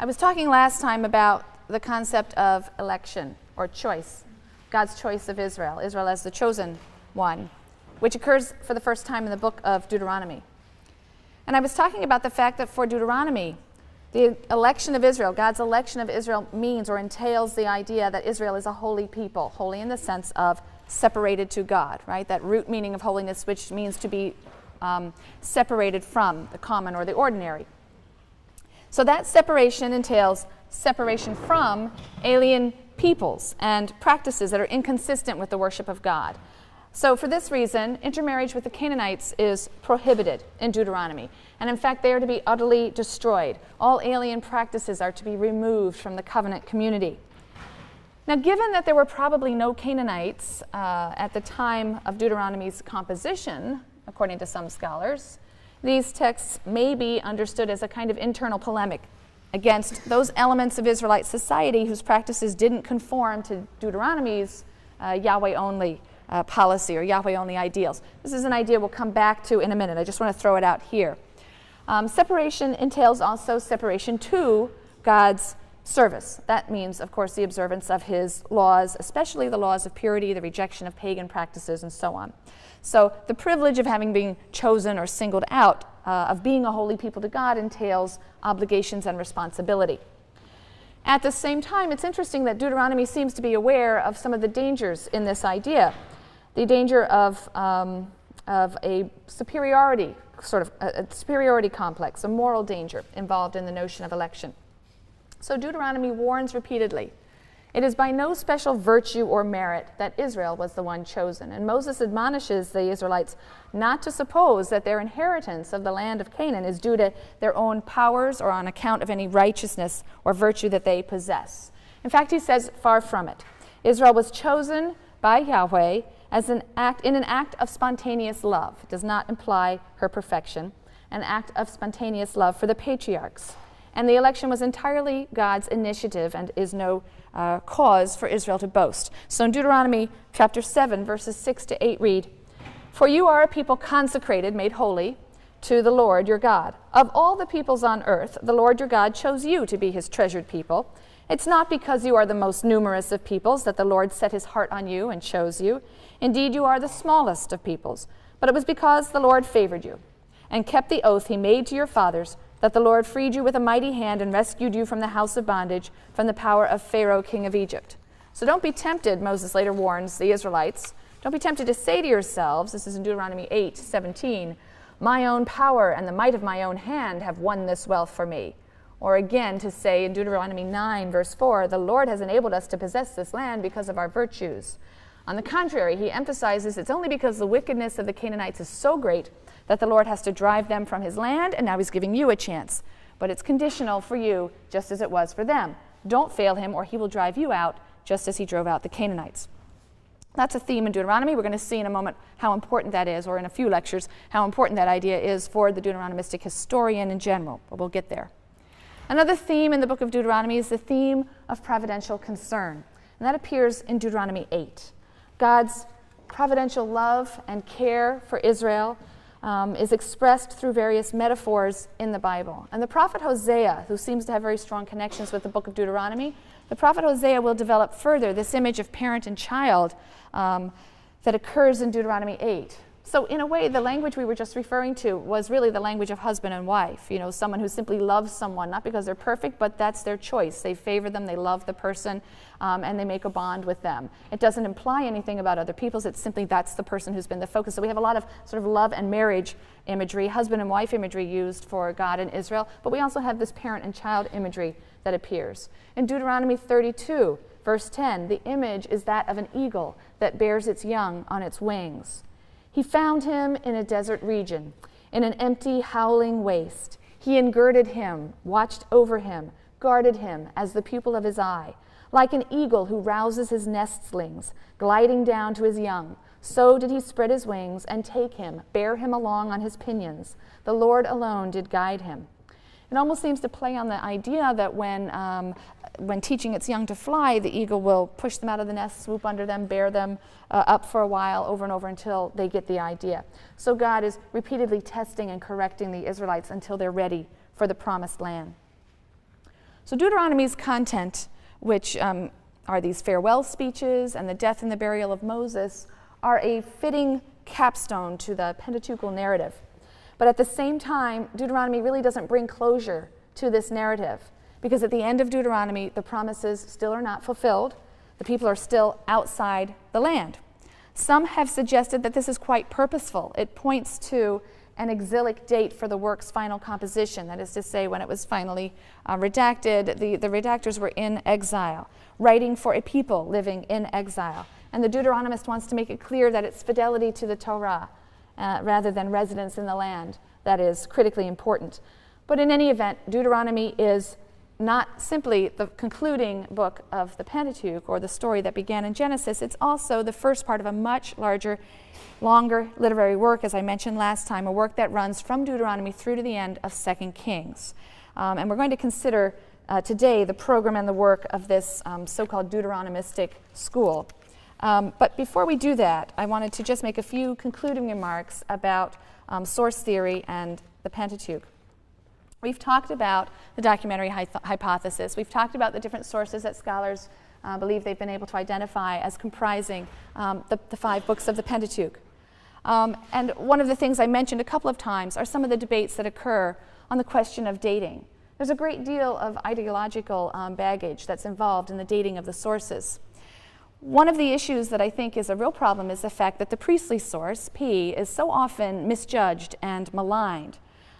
I was talking last time about the concept of election or choice, God's choice of Israel, Israel as the chosen one, which occurs for the first time in the book of Deuteronomy. And I was talking about the fact that for Deuteronomy, the election of Israel, God's election of Israel means or entails the idea that Israel is a holy people, holy in the sense of separated to God, right? That root meaning of holiness, which means to be separated from the common or the ordinary. So that separation entails separation from alien peoples and practices that are inconsistent with the worship of God. So for this reason, intermarriage with the Canaanites is prohibited in Deuteronomy. And in fact, they are to be utterly destroyed. All alien practices are to be removed from the covenant community. Now, given that there were probably no Canaanites at the time of Deuteronomy's composition, according to some scholars, these texts may be understood as a kind of internal polemic against those elements of Israelite society whose practices didn't conform to Deuteronomy's Yahweh-only policy or Yahweh-only ideals. This is an idea we'll come back to in a minute. I just want to throw it out here. Separation entails also separation to God's service. That means, of course, the observance of his laws, especially the laws of purity, the rejection of pagan practices, and so on. So the privilege of having been chosen or singled out, of being a holy people to God, entails obligations and responsibility. At the same time, it's interesting that Deuteronomy seems to be aware of some of the dangers in this idea. The danger of a superiority, sort of a superiority complex, a moral danger involved in the notion of election. So Deuteronomy warns repeatedly, it is by no special virtue or merit that Israel was the one chosen. And Moses admonishes the Israelites not to suppose that their inheritance of the land of Canaan is due to their own powers or on account of any righteousness or virtue that they possess. In fact, he says, far from it. Israel was chosen by Yahweh as in an act of spontaneous love. It does not imply her perfection. An act of spontaneous love for the patriarchs. And the election was entirely God's initiative and is no cause for Israel to boast. So in Deuteronomy chapter 7, verses 6 to 8 read, "For you are a people consecrated, made holy, to the Lord your God. Of all the peoples on earth, the Lord your God chose you to be his treasured people. It's not because you are the most numerous of peoples that the Lord set his heart on you and chose you. Indeed, you are the smallest of peoples. But it was because the Lord favored you and kept the oath he made to your fathers, that the Lord freed you with a mighty hand and rescued you from the house of bondage, from the power of Pharaoh, king of Egypt." So don't be tempted, Moses later warns the Israelites, don't be tempted to say to yourselves, this is in Deuteronomy 8:17, "My own power and the might of my own hand have won this wealth for me." Or again to say in Deuteronomy 9, verse 4, "The Lord has enabled us to possess this land because of our virtues." On the contrary, he emphasizes it's only because the wickedness of the Canaanites is so great that the Lord has to drive them from his land, and now he's giving you a chance. But it's conditional for you, just as it was for them. Don't fail him, or he will drive you out, just as he drove out the Canaanites. That's a theme in Deuteronomy. We're going to see in a moment how important that is, or in a few lectures, how important that idea is for the Deuteronomistic historian in general, but we'll get there. Another theme in the book of Deuteronomy is the theme of providential concern, and that appears in Deuteronomy 8. God's providential love and care for Israel is expressed through various metaphors in the Bible. And the prophet Hosea, who seems to have very strong connections with the book of Deuteronomy, the prophet Hosea will develop further this image of parent and child that occurs in Deuteronomy 8. So in a way, the language we were just referring to was really the language of husband and wife. You know, someone who simply loves someone, not because they're perfect, but that's their choice. They favor them, they love the person, and they make a bond with them. It doesn't imply anything about other peoples. It's simply that's the person who's been the focus. So we have a lot of sort of love and marriage imagery, husband and wife imagery used for God and Israel, but we also have this parent and child imagery that appears. In Deuteronomy 32, verse 10, the image is that of an eagle that bears its young on its wings. He found him in a desert region, in an empty, howling waste. He engirded him, watched over him, guarded him as the pupil of his eye. Like an eagle who rouses his nestlings, gliding down to his young, so did he spread his wings and take him, bear him along on his pinions. The Lord alone did guide him. It almost seems to play on the idea that when teaching its young to fly, the eagle will push them out of the nest, swoop under them, bear them up for a while, over and over until they get the idea. So God is repeatedly testing and correcting the Israelites until they're ready for the promised land. So Deuteronomy's content, which are these farewell speeches and the death and the burial of Moses, are a fitting capstone to the Pentateuchal narrative. But at the same time, Deuteronomy really doesn't bring closure to this narrative, because at the end of Deuteronomy, the promises still are not fulfilled. The people are still outside the land. Some have suggested that this is quite purposeful. It points to an exilic date for the work's final composition, that is to say, when it was finally redacted. The redactors were in exile, writing for a people living in exile. And the Deuteronomist wants to make it clear that it's fidelity to the Torah rather than residence in the land that is critically important. But in any event, Deuteronomy is not simply the concluding book of the Pentateuch or the story that began in Genesis. It's also the first part of a much larger, longer literary work, as I mentioned last time, a work that runs from Deuteronomy through to the end of 2 Kings. And we're going to consider today the program and the work of this so-called Deuteronomistic School. But before we do that, I wanted to just make a few concluding remarks about source theory and the Pentateuch. We've talked about the documentary hypothesis. We've talked about the different sources that scholars believe they've been able to identify as comprising the 5 books of the Pentateuch. And one of the things I mentioned a couple of times are some of the debates that occur on the question of dating. There's a great deal of ideological baggage that's involved in the dating of the sources. One of the issues that I think is a real problem is the fact that the priestly source, P, is so often misjudged and maligned.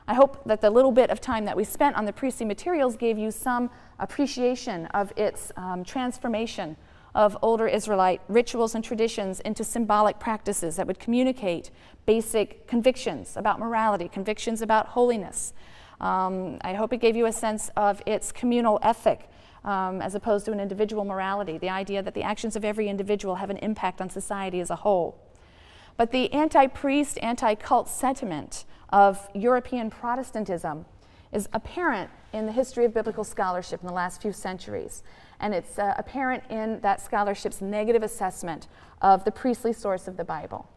I hope that the little bit of time that we spent on the priestly materials gave you some appreciation of its transformation of older Israelite rituals and traditions into symbolic practices that would communicate basic convictions about morality, convictions about holiness. I hope it gave you a sense of its communal ethic as opposed to an individual morality, the idea that the actions of every individual have an impact on society as a whole. But the anti-priest, anti-cult sentiment of European Protestantism is apparent in the history of biblical scholarship in the last few centuries. And it's apparent in that scholarship's negative assessment of the priestly source of the Bible.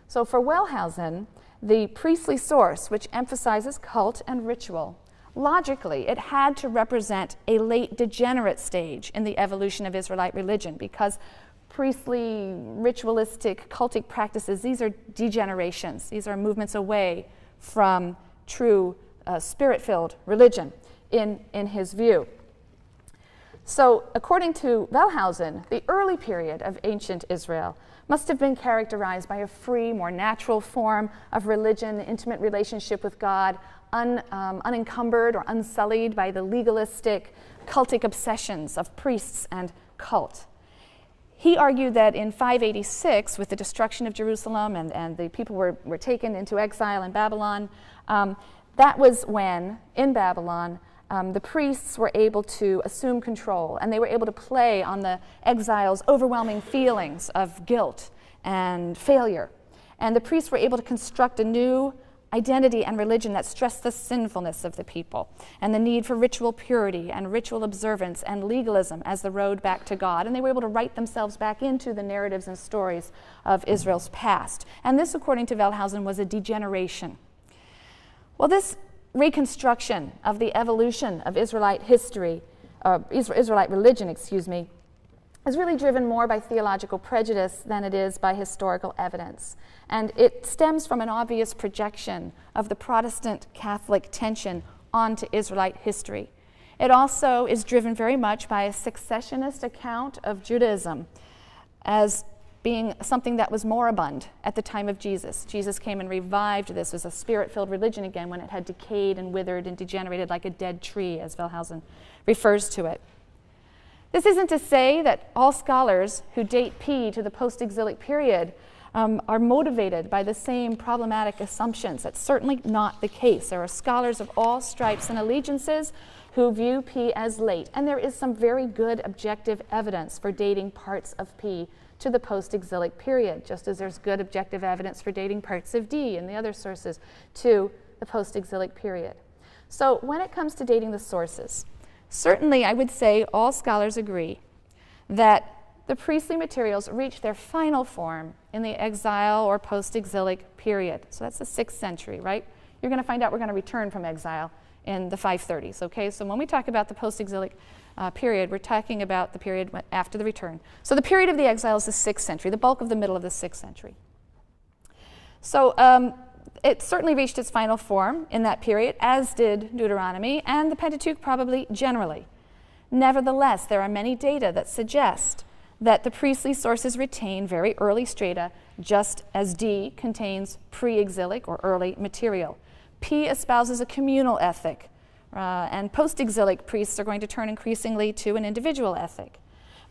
So for Wellhausen, the priestly source, which emphasizes cult and ritual, logically, it had to represent a late degenerate stage in the evolution of Israelite religion, because priestly, ritualistic, cultic practices, these are degenerations. These are movements away from true spirit-filled religion in his view. So according to Wellhausen, the early period of ancient Israel must have been characterized by a free, more natural form of religion, intimate relationship with God, unencumbered or unsullied by the legalistic, cultic obsessions of priests and cult. He argued that in 586, with the destruction of Jerusalem and the people were taken into exile in Babylon, that was when, in Babylon, the priests were able to assume control, and they were able to play on the exiles' overwhelming feelings of guilt and failure. And the priests were able to construct a new identity and religion that stressed the sinfulness of the people and the need for ritual purity and ritual observance and legalism as the road back to God. And they were able to write themselves back into the narratives and stories of Israel's past. And this, according to Wellhausen, was a degeneration. Well, this reconstruction of the evolution of Israelite history, Israelite religion, is really driven more by theological prejudice than it is by historical evidence. And it stems from an obvious projection of the Protestant-Catholic tension onto Israelite history. It also is driven very much by a successionist account of Judaism as being something that was moribund at the time of Jesus. Jesus came and revived this as a spirit-filled religion again when it had decayed and withered and degenerated like a dead tree, as Wellhausen refers to it. This isn't to say that all scholars who date P to the post-exilic period are motivated by the same problematic assumptions. That's certainly not the case. There are scholars of all stripes and allegiances who view P as late, and there is some very good objective evidence for dating parts of P to the post-exilic period, just as there's good objective evidence for dating parts of D and the other sources to the post-exilic period. So when it comes to dating the sources, certainly I would say all scholars agree that the priestly materials reach their final form in the exile or post-exilic period. So that's the 6th century, right? You're going to find out we're going to return from exile in the 530s, okay? So when we talk about the post-exilic period, we're talking about the period after the return. So the period of the exile is the 6th century, the bulk of the middle of the 6th century. So it certainly reached its final form in that period, as did Deuteronomy and the Pentateuch probably generally. Nevertheless, there are many data that suggest that the priestly sources retain very early strata, just as D contains pre-exilic or early material. P espouses a communal ethic, and post-exilic priests are going to turn increasingly to an individual ethic.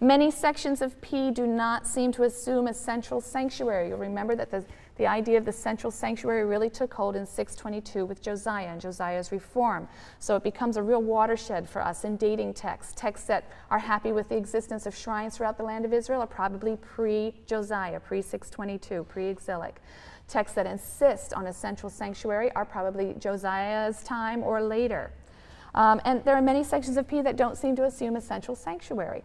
Many sections of P do not seem to assume a central sanctuary. You'll remember that the idea of the central sanctuary really took hold in 622 with Josiah and Josiah's reform. So it becomes a real watershed for us in dating texts. Texts that are happy with the existence of shrines throughout the land of Israel are probably pre-Josiah, pre-622, pre-exilic. Texts that insist on a central sanctuary are probably Josiah's time or later. And there are many sections of P that don't seem to assume a central sanctuary.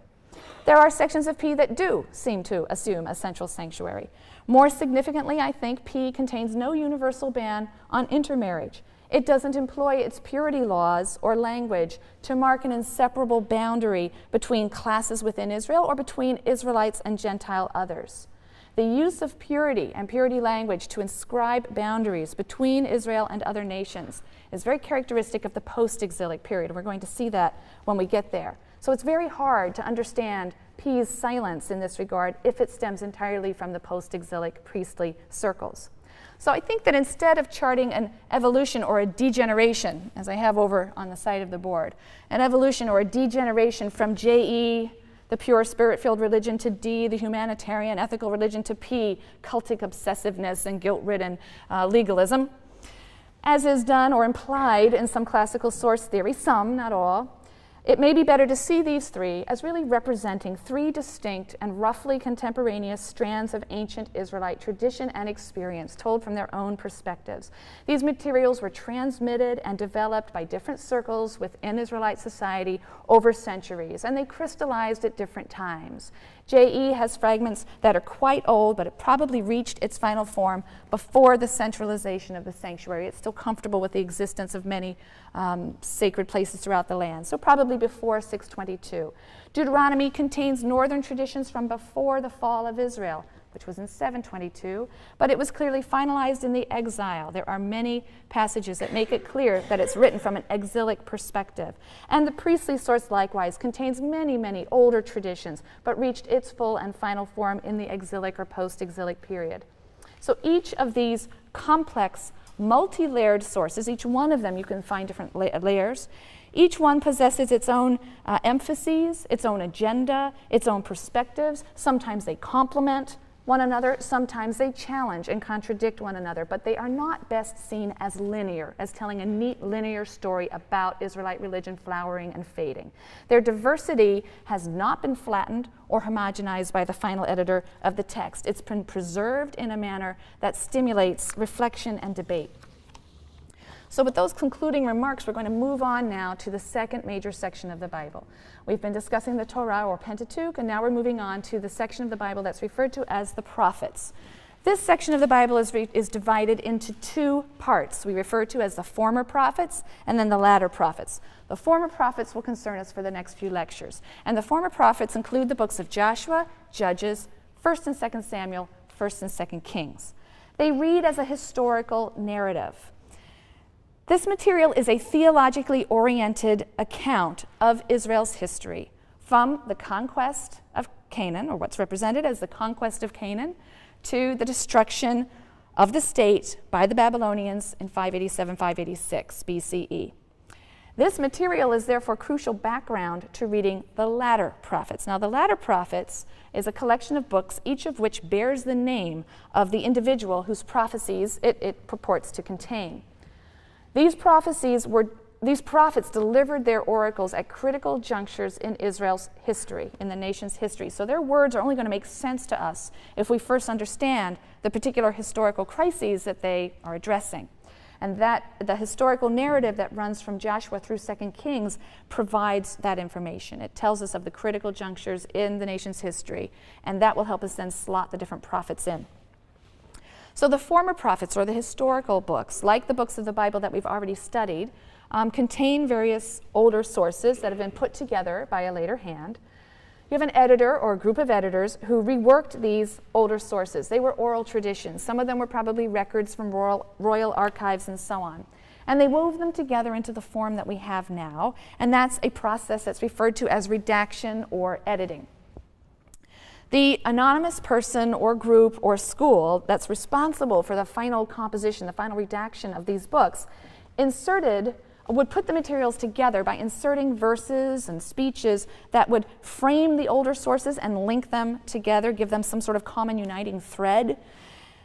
There are sections of P that do seem to assume a central sanctuary. More significantly, I think P contains no universal ban on intermarriage. It doesn't employ its purity laws or language to mark an inseparable boundary between classes within Israel or between Israelites and Gentile others. The use of purity and purity language to inscribe boundaries between Israel and other nations is very characteristic of the post-exilic period, and we're going to see that when we get there. So it's very hard to understand P's silence in this regard if it stems entirely from the post-exilic priestly circles. So I think that instead of charting an evolution or a degeneration, as I have over on the side of the board, an evolution or a degeneration from J.E., the pure spirit-filled religion, to D, the humanitarian ethical religion, to P, cultic obsessiveness and guilt-ridden legalism, as is done or implied in some classical source theory, some, not all, it may be better to see these three as really representing three distinct and roughly contemporaneous strands of ancient Israelite tradition and experience told from their own perspectives. These materials were transmitted and developed by different circles within Israelite society over centuries, and they crystallized at different times. J.E. has fragments that are quite old, but it probably reached its final form before the centralization of the sanctuary. It's still comfortable with the existence of many sacred places throughout the land, so probably before 622. Deuteronomy contains northern traditions from before the fall of Israel, which was in 722, but it was clearly finalized in the exile. There are many passages that make it clear that it's written from an exilic perspective. And the priestly source likewise contains many, many older traditions, but reached its full and final form in the exilic or post-exilic period. So each of these complex, multi-layered sources, each one of them you can find different layers, each one possesses its own emphases, its own agenda, its own perspectives. Sometimes they complement one another, sometimes they challenge and contradict one another, but they are not best seen as linear, as telling a neat linear story about Israelite religion flowering and fading. Their diversity has not been flattened or homogenized by the final editor of the text. It's been preserved in a manner that stimulates reflection and debate. So with those concluding remarks, we're going to move on now to the second major section of the Bible. We've been discussing the Torah or Pentateuch, and now we're moving on to the section of the Bible that's referred to as the prophets. This section of the Bible is divided into two parts. We refer to as the former prophets and then the latter prophets. The former prophets will concern us for the next few lectures. And the former prophets include the books of Joshua, Judges, 1st and 2nd Samuel, 1st and 2nd Kings. They read as a historical narrative. This material is a theologically oriented account of Israel's history from the conquest of Canaan, or what's represented as the conquest of Canaan, to the destruction of the state by the Babylonians in 587-586 BCE. This material is therefore crucial background to reading the latter prophets. Now, the latter prophets is a collection of books, each of which bears the name of the individual whose prophecies it purports to contain. These prophets delivered their oracles at critical junctures in Israel's history, in the nation's history. So their words are only going to make sense to us if we first understand the particular historical crises that they are addressing. And that the historical narrative that runs from Joshua through 2 Kings provides that information. It tells us of the critical junctures in the nation's history, and that will help us then slot the different prophets in. So the former prophets, or the historical books, like the books of the Bible that we've already studied, contain various older sources that have been put together by a later hand. You have an editor or a group of editors who reworked these older sources. They were oral traditions. Some of them were probably records from royal archives and so on. And they wove them together into the form that we have now, and that's a process that's referred to as redaction or editing. The anonymous person or group or school that's responsible for the final composition, the final redaction of these books, would put the materials together by inserting verses and speeches that would frame the older sources and link them together, give them some sort of common uniting thread.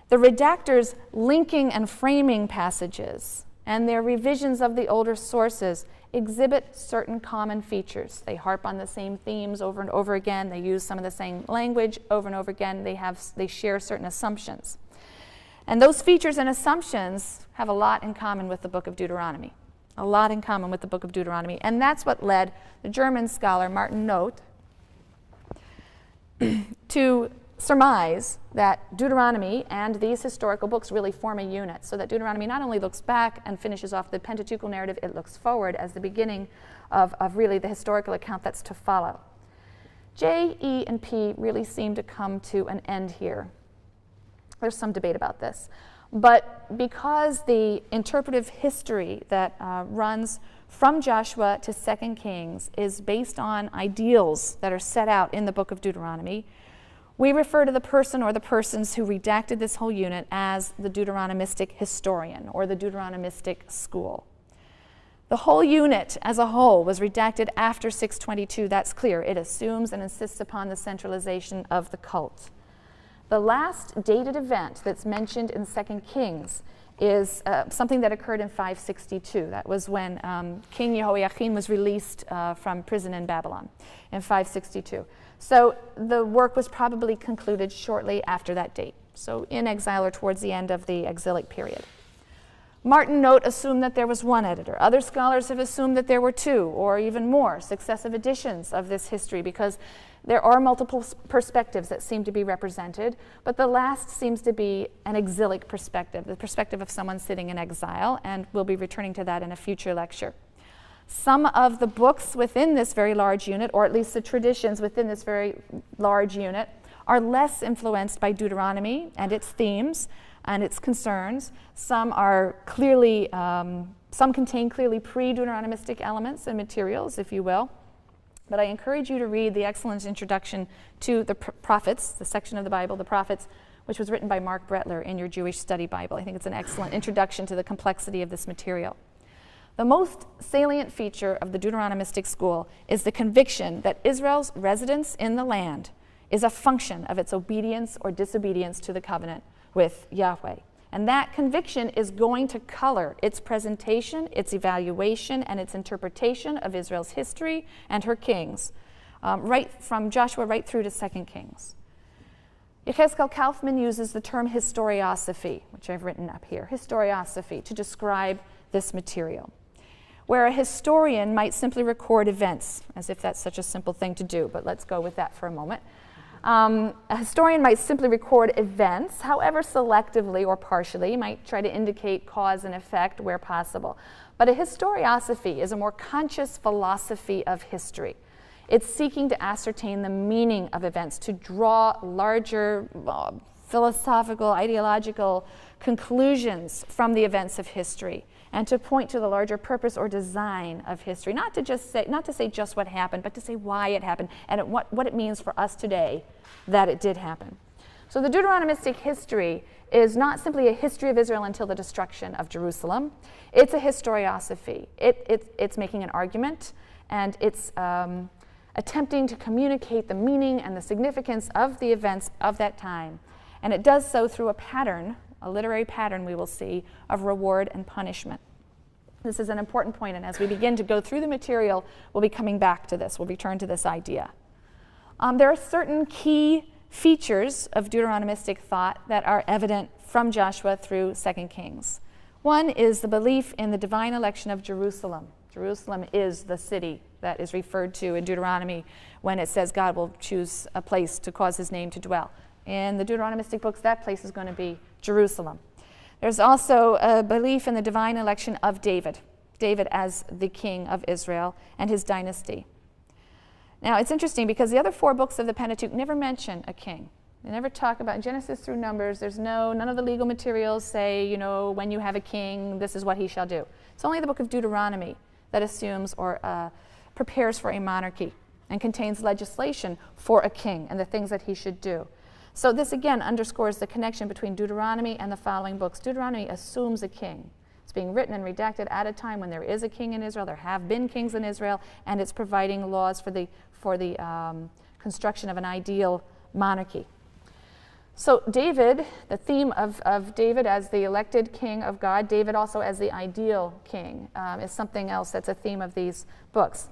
The redactors linking and framing passages and their revisions of the older sources exhibit certain common features. They harp on the same themes over and over again. They use some of the same language over and over again. They share certain assumptions. And those features and assumptions have a lot in common with the book of Deuteronomy. A lot in common with the book of Deuteronomy. And that's what led the German scholar Martin Noth to surmise that Deuteronomy and these historical books really form a unit, so that Deuteronomy not only looks back and finishes off the Pentateuchal narrative, it looks forward as the beginning of really the historical account that's to follow. J, E, and P really seem to come to an end here. There's some debate about this. But because the interpretive history that runs from Joshua to 2 Kings is based on ideals that are set out in the book of Deuteronomy, we refer to the person or the persons who redacted this whole unit as the Deuteronomistic historian or the Deuteronomistic school. The whole unit as a whole was redacted after 622, that's clear. It assumes and insists upon the centralization of the cult. The last dated event that's mentioned in 2 Kings is something that occurred in 562. That was when King Jehoiakim was released from prison in Babylon in 562. So the work was probably concluded shortly after that date, so in exile or towards the end of the exilic period. Martin Noth assumed that there was one editor. Other scholars have assumed that there were two or even more successive editions of this history, because there are multiple perspectives that seem to be represented, but the last seems to be an exilic perspective, the perspective of someone sitting in exile, and we'll be returning to that in a future lecture. Some of the books within this very large unit, or at least the traditions within this very large unit, are less influenced by Deuteronomy and its themes and its concerns. Some are clearly, some contain clearly pre-Deuteronomistic elements and materials, if you will. But I encourage you to read the excellent introduction to the prophets, the section of the Bible, the prophets, which was written by Mark Brettler in your Jewish Study Bible. I think it's an excellent introduction to the complexity of this material. The most salient feature of the Deuteronomistic school is the conviction that Israel's residence in the land is a function of its obedience or disobedience to the covenant with Yahweh. And that conviction is going to color its presentation, its evaluation, and its interpretation of Israel's history and her kings, right from Joshua right through to 2 Kings. Yechezkel Kaufman uses the term historiosophy, which I've written up here, historiosophy, to describe this material, where a historian might simply record events, as if that's such a simple thing to do, but let's go with that for a moment. A historian might simply record events, however selectively or partially, might try to indicate cause and effect where possible. But a historiosophy is a more conscious philosophy of history. It's seeking to ascertain the meaning of events, to draw larger philosophical, ideological conclusions from the events of history, and to point to the larger purpose or design of history. Not to say just what happened, but to say why it happened and what it means for us today that it did happen. So the Deuteronomistic history is not simply a history of Israel until the destruction of Jerusalem. It's a historiosophy. It's making an argument, and it's attempting to communicate the meaning and the significance of the events of that time. And it does so through a pattern, a literary pattern we will see, of reward and punishment. This is an important point, and as we begin to go through the material, we'll be coming back to this. We'll return to this idea. There are certain key features of Deuteronomistic thought that are evident from Joshua through 2 Kings. One is the belief in the divine election of Jerusalem. Jerusalem is the city that is referred to in Deuteronomy when it says God will choose a place to cause his name to dwell. In the Deuteronomistic books, that place is going to be Jerusalem. There's also a belief in the divine election of David. David as the king of Israel and his dynasty. Now, it's interesting because the other 4 books of the Pentateuch never mention a king. They never talk about Genesis through Numbers. None of the legal materials say, when you have a king, this is what he shall do. It's only the book of Deuteronomy that assumes or prepares for a monarchy and contains legislation for a king and the things that he should do. So this again underscores the connection between Deuteronomy and the following books. Deuteronomy assumes a king. It's being written and redacted at a time when there is a king in Israel, there have been kings in Israel, and it's providing laws for the construction of an ideal monarchy. So David, the theme of David as the elected king of God, David also as the ideal king, is something else that's a theme of these books.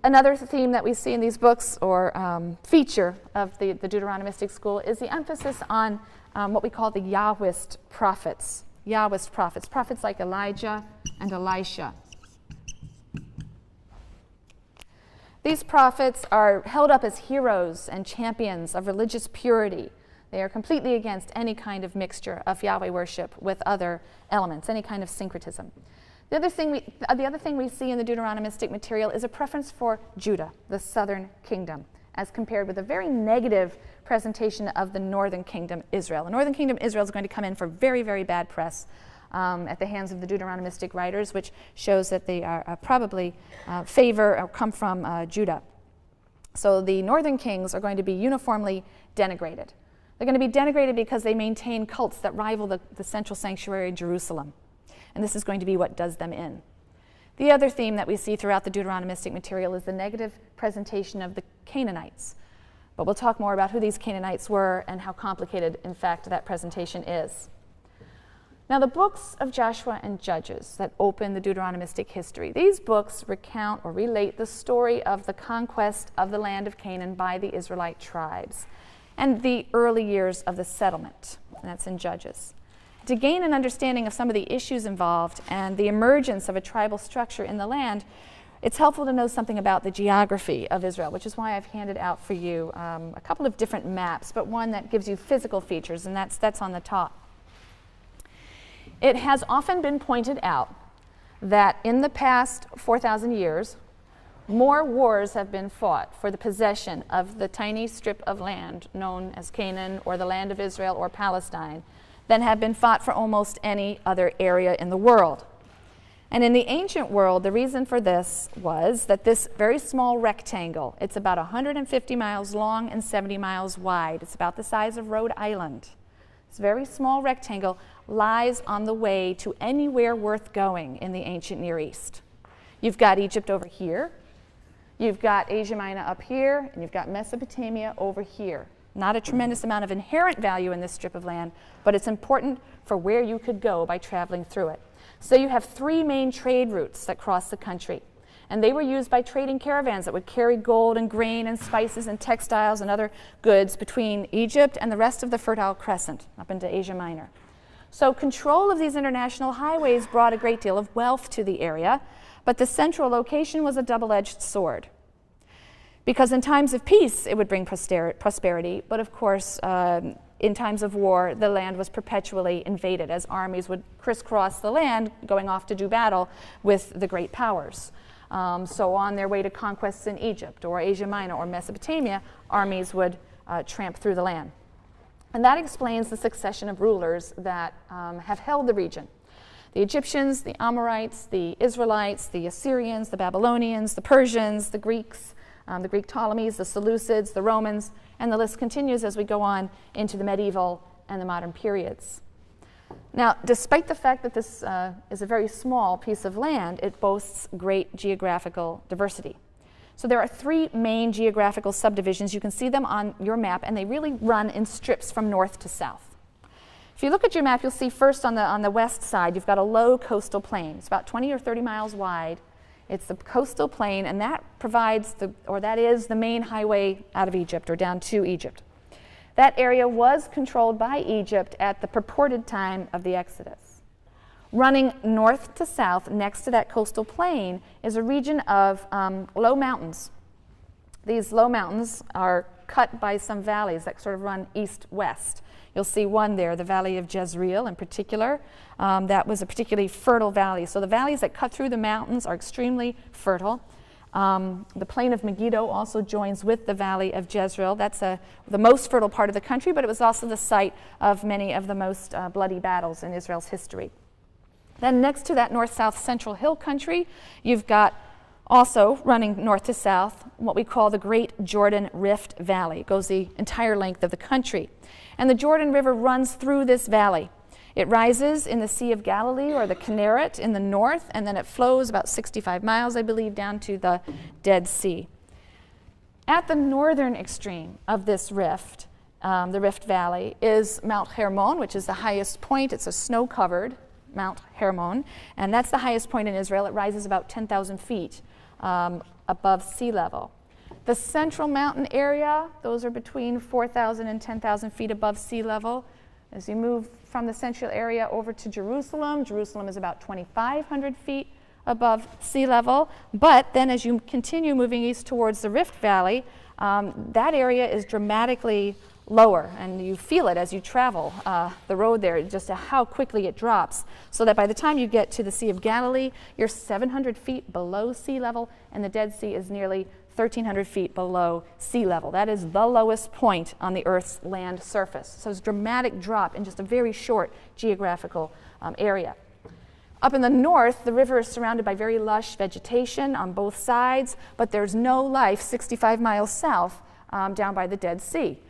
Another theme that we see in these books, or feature of the Deuteronomistic School, is the emphasis on what we call the Yahwist prophets. Yahwist prophets, prophets like Elijah and Elisha. These prophets are held up as heroes and champions of religious purity. They are completely against any kind of mixture of Yahweh worship with other elements, any kind of syncretism. The other thing we see in the Deuteronomistic material is a preference for Judah, the southern kingdom, as compared with a very negative presentation of the northern kingdom, Israel. The northern kingdom, Israel, is going to come in for very, very bad press at the hands of the Deuteronomistic writers, which shows that they are probably favor or come from Judah. So the northern kings are going to be uniformly denigrated. They're going to be denigrated because they maintain cults that rival the central sanctuary in Jerusalem. And this is going to be what does them in. The other theme that we see throughout the Deuteronomistic material is the negative presentation of the Canaanites. But we'll talk more about who these Canaanites were and how complicated, in fact, that presentation is. Now, the books of Joshua and Judges that open the Deuteronomistic history, these books recount or relate the story of the conquest of the land of Canaan by the Israelite tribes and the early years of the settlement, and that's in Judges. To gain an understanding of some of the issues involved and the emergence of a tribal structure in the land, it's helpful to know something about the geography of Israel, which is why I've handed out for you a couple of different maps, but one that gives you physical features, and that's on the top. It has often been pointed out that in the past 4,000 years, more wars have been fought for the possession of the tiny strip of land known as Canaan or the land of Israel or Palestine than have been fought for almost any other area in the world. And in the ancient world, the reason for this was that this very small rectangle, it's about 150 miles long and 70 miles wide. It's about the size of Rhode Island. This very small rectangle lies on the way to anywhere worth going in the ancient Near East. You've got Egypt over here, you've got Asia Minor up here, and you've got Mesopotamia over here. Not a tremendous amount of inherent value in this strip of land, but it's important for where you could go by traveling through it. So you have 3 main trade routes that cross the country, and they were used by trading caravans that would carry gold and grain and spices and textiles and other goods between Egypt and the rest of the Fertile Crescent up into Asia Minor. So control of these international highways brought a great deal of wealth to the area, but the central location was a double-edged sword. Because in times of peace, it would bring prosperity, but of course, in times of war, the land was perpetually invaded as armies would crisscross the land, going off to do battle with the great powers. So on their way to conquests in Egypt or Asia Minor or Mesopotamia, armies would tramp through the land. And that explains the succession of rulers that have held the region. The Egyptians, the Amorites, the Israelites, the Assyrians, the Babylonians, the Persians, the Greeks, the Greek Ptolemies, the Seleucids, the Romans, and the list continues as we go on into the medieval and the modern periods. Now, despite the fact that this is a very small piece of land, it boasts great geographical diversity. So there are 3 main geographical subdivisions. You can see them on your map, and they really run in strips from north to south. If you look at your map, you'll see first on the west side, you've got a low coastal plain. It's about 20 or 30 miles wide. It's the coastal plain, and that provides that is the main highway out of Egypt or down to Egypt. That area was controlled by Egypt at the purported time of the Exodus. Running north to south next to that coastal plain is a region of low mountains. These low mountains are cut by some valleys that sort of run east-west. You'll see one there, the Valley of Jezreel in particular. That was a particularly fertile valley. So the valleys that cut through the mountains are extremely fertile. The plain of Megiddo also joins with the Valley of Jezreel. That's the most fertile part of the country, but it was also the site of many of the most bloody battles in Israel's history. Then next to that north-south central hill country, you've got also running north to south what we call the Great Jordan Rift Valley. It goes the entire length of the country. And the Jordan River runs through this valley. It rises in the Sea of Galilee, or the Kinneret, in the north, and then it flows about 65 miles, I believe, down to the Dead Sea. At the northern extreme of this rift, the Rift Valley, is Mount Hermon, which is the highest point. It's a snow-covered Mount Hermon, and that's the highest point in Israel. It rises about 10,000 feet above sea level. The central mountain area, those are between 4,000 and 10,000 feet above sea level. As you move from the central area over to Jerusalem, Jerusalem is about 2,500 feet above sea level. But then as you continue moving east towards the Rift Valley, that area is dramatically lower, and you feel it as you travel the road there, just how quickly it drops, so that by the time you get to the Sea of Galilee, you're 700 feet below sea level, and the Dead Sea is nearly 1,300 feet below sea level. That is the lowest point on the Earth's land surface. So it's a dramatic drop in just a very short geographical area. Up in the north, the river is surrounded by very lush vegetation on both sides, but there's no life 65 miles south down by the Dead Sea.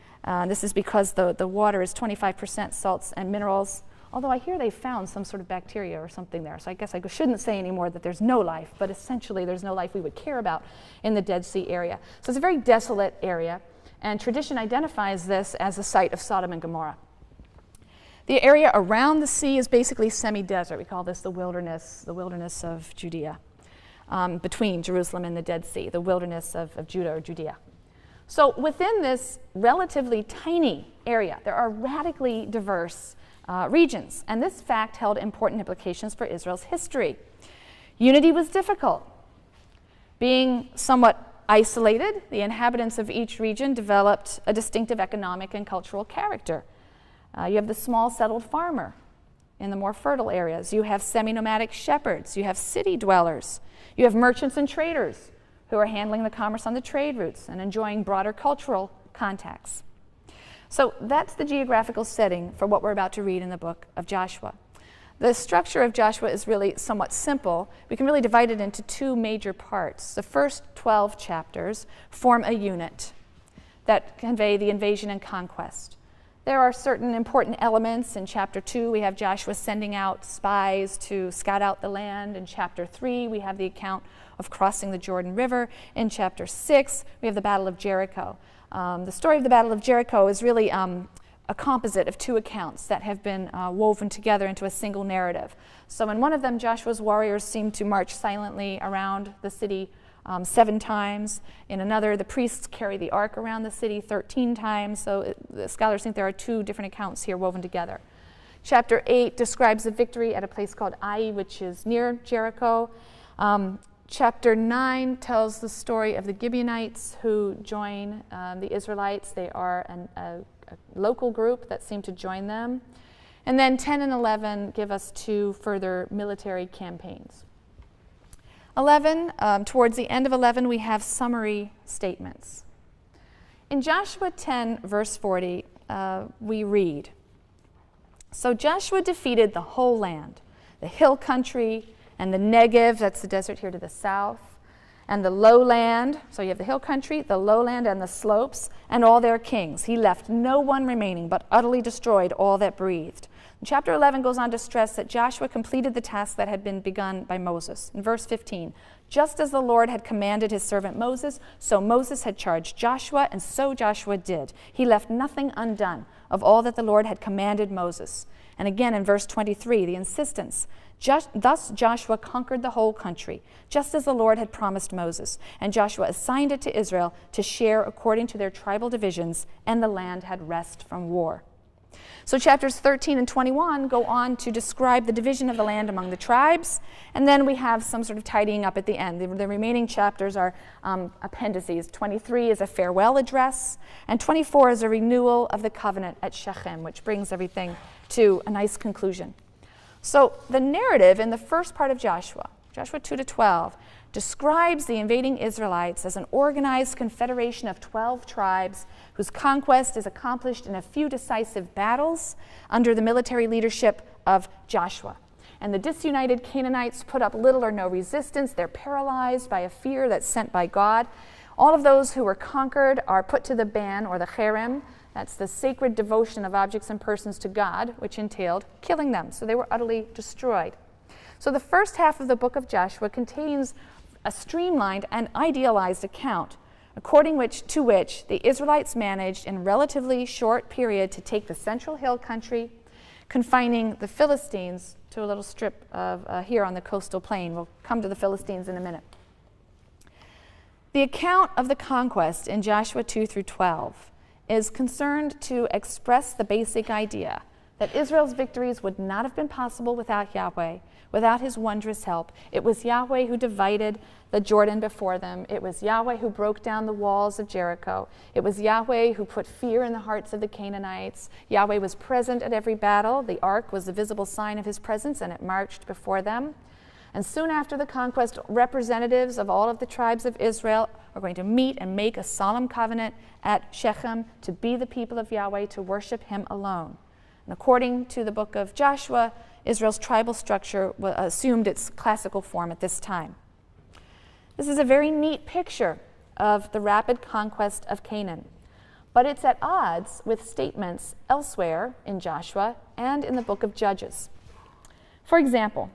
This is because the water is 25% salts and minerals, although I hear they found some sort of bacteria or something there. So I guess I shouldn't say anymore that there's no life, but essentially there's no life we would care about in the Dead Sea area. So it's a very desolate area, and tradition identifies this as the site of Sodom and Gomorrah. The area around the sea is basically semi-desert. We call this the wilderness of Judea, between Jerusalem and the Dead Sea, the wilderness of Judah or Judea. So within this relatively tiny area, there are radically diverse regions, and this fact held important implications for Israel's history. Unity was difficult. Being somewhat isolated, the inhabitants of each region developed a distinctive economic and cultural character. You have the small settled farmer in the more fertile areas. You have semi-nomadic shepherds. You have city dwellers. You have merchants and traders who are handling the commerce on the trade routes and enjoying broader cultural contacts. So that's the geographical setting for what we're about to read in the book of Joshua. The structure of Joshua is really somewhat simple. We can really divide it into two major parts. The first 12 chapters form a unit that convey the invasion and conquest. There are certain important elements. In chapter 2, we have Joshua sending out spies to scout out the land. In chapter 3, we have the account of crossing the Jordan River. In chapter 6, we have the Battle of Jericho. The story of the Battle of Jericho is really a composite of two accounts that have been woven together into a single narrative. So in one of them, Joshua's warriors seem to march silently around the city 7 times. In another, the priests carry the ark around the city 13 times. So the scholars think there are two different accounts here woven together. Chapter 8 describes a victory at a place called Ai, which is near Jericho. Chapter 9 tells the story of the Gibeonites who join the Israelites. They are a local group that seem to join them. And then 10 and 11 give us 2 further military campaigns. 11, towards the end of 11, we have summary statements. In Joshua 10, verse 40, we read, "So Joshua defeated the whole land, the hill country, and the Negev," that's the desert here to the south, "and the lowland," so you have the hill country, the lowland, and the slopes, "and all their kings. He left no one remaining, but utterly destroyed all that breathed." And chapter 11 goes on to stress that Joshua completed the task that had been begun by Moses. In verse 15, "Just as the Lord had commanded his servant Moses, so Moses had charged Joshua, and so Joshua did. He left nothing undone of all that the Lord had commanded Moses." And again in verse 23, the insistence, "Thus Joshua conquered the whole country, just as the Lord had promised Moses. And Joshua assigned it to Israel to share according to their tribal divisions, and the land had rest from war." So chapters 13 and 21 go on to describe the division of the land among the tribes, and then we have some sort of tidying up at the end. The remaining chapters are appendices. 23 is a farewell address, and 24 is a renewal of the covenant at Shechem, which brings everything to a nice conclusion. So the narrative in the first part of Joshua 2 to 12, describes the invading Israelites as an organized confederation of 12 tribes whose conquest is accomplished in a few decisive battles under the military leadership of Joshua. And the disunited Canaanites put up little or no resistance. They're paralyzed by a fear that's sent by God. All of those who were conquered are put to the ban, or the cherem. That's the sacred devotion of objects and persons to God, which entailed killing them. So they were utterly destroyed. So the first half of the book of Joshua contains a streamlined and idealized account, according to which the Israelites managed in a relatively short period to take the central hill country, confining the Philistines to a little strip of here on the coastal plain. We'll come to the Philistines in a minute. The account of the conquest in Joshua 2 through 12 is concerned to express the basic idea that Israel's victories would not have been possible without Yahweh, without his wondrous help. It was Yahweh who divided the Jordan before them. It was Yahweh who broke down the walls of Jericho. It was Yahweh who put fear in the hearts of the Canaanites. Yahweh was present at every battle. The ark was a visible sign of his presence, and it marched before them. And soon after the conquest, representatives of all of the tribes of Israel are going to meet and make a solemn covenant at Shechem to be the people of Yahweh, to worship him alone. And according to the book of Joshua, Israel's tribal structure assumed its classical form at this time. This is a very neat picture of the rapid conquest of Canaan, but it's at odds with statements elsewhere in Joshua and in the book of Judges. For example,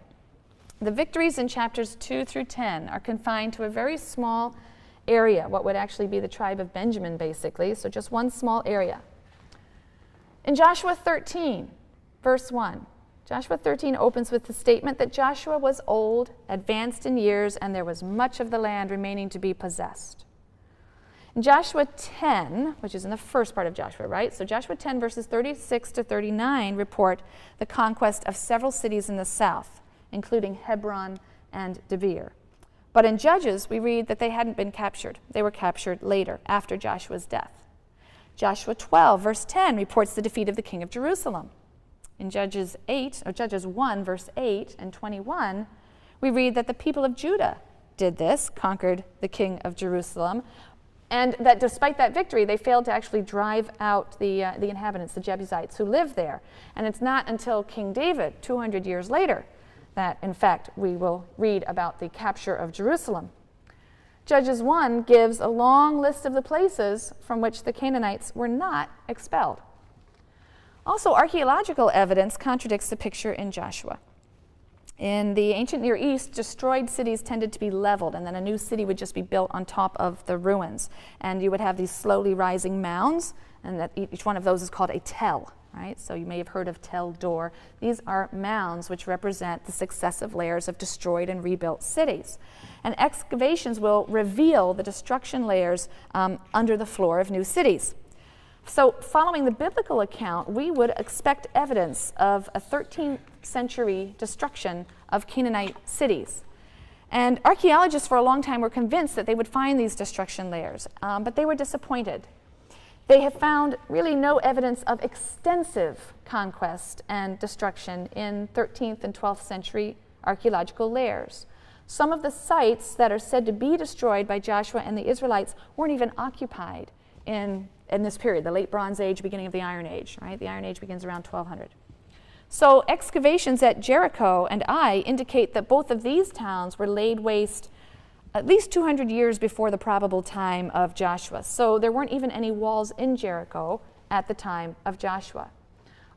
the victories in chapters 2 through 10 are confined to a very small area, what would actually be the tribe of Benjamin, basically, so just one small area. In Joshua 13, verse 1, Joshua 13 opens with the statement that Joshua was old, advanced in years, and there was much of the land remaining to be possessed. In Joshua 10, which is in the first part of Joshua, right? So Joshua 10, verses 36 to 39 report the conquest of several cities in the south, including Hebron and Debir. But in Judges, we read that they hadn't been captured. They were captured later, after Joshua's death. Joshua 12, verse 10 reports the defeat of the king of Jerusalem. In Judges 1, verse 8 and 21, we read that the people of Judah did this, conquered the king of Jerusalem, and that despite that victory, they failed to actually drive out the inhabitants, the Jebusites, who lived there. And it's not until King David, 200 years later, that, in fact, we will read about the capture of Jerusalem. Judges 1 gives a long list of the places from which the Canaanites were not expelled. Also, archaeological evidence contradicts the picture in Joshua. In the ancient Near East, destroyed cities tended to be leveled, and then a new city would just be built on top of the ruins. And you would have these slowly rising mounds, and that each one of those is called a tell, right? So you may have heard of Tel Dor. These are mounds which represent the successive layers of destroyed and rebuilt cities. And excavations will reveal the destruction layers under the floor of new cities. So following the biblical account, we would expect evidence of a 13th century destruction of Canaanite cities. And archaeologists for a long time were convinced that they would find these destruction layers, but they were disappointed. They have found really no evidence of extensive conquest and destruction in 13th and 12th century archaeological layers. Some of the sites that are said to be destroyed by Joshua and the Israelites weren't even occupied in this period, the late Bronze Age, beginning of the Iron Age, right? The Iron Age begins around 1200. So excavations at Jericho and Ai indicate that both of these towns were laid waste at least 200 years before the probable time of Joshua. So there weren't even any walls in Jericho at the time of Joshua.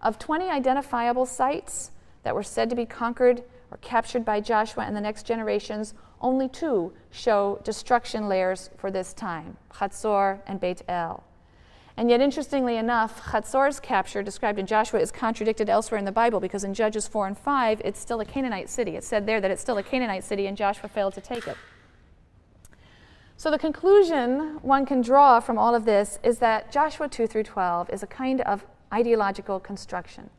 Of 20 identifiable sites that were said to be conquered or captured by Joshua and the next generations, only 2 show destruction layers for this time, Chatzor and Beit El. And yet, interestingly enough, Chatzor's capture, described in Joshua, is contradicted elsewhere in the Bible, because in Judges 4 and 5, it's still a Canaanite city. It said there that it's still a Canaanite city, and Joshua failed to take it. So the conclusion one can draw from all of this is that Joshua 2 through 12 is a kind of ideological construction,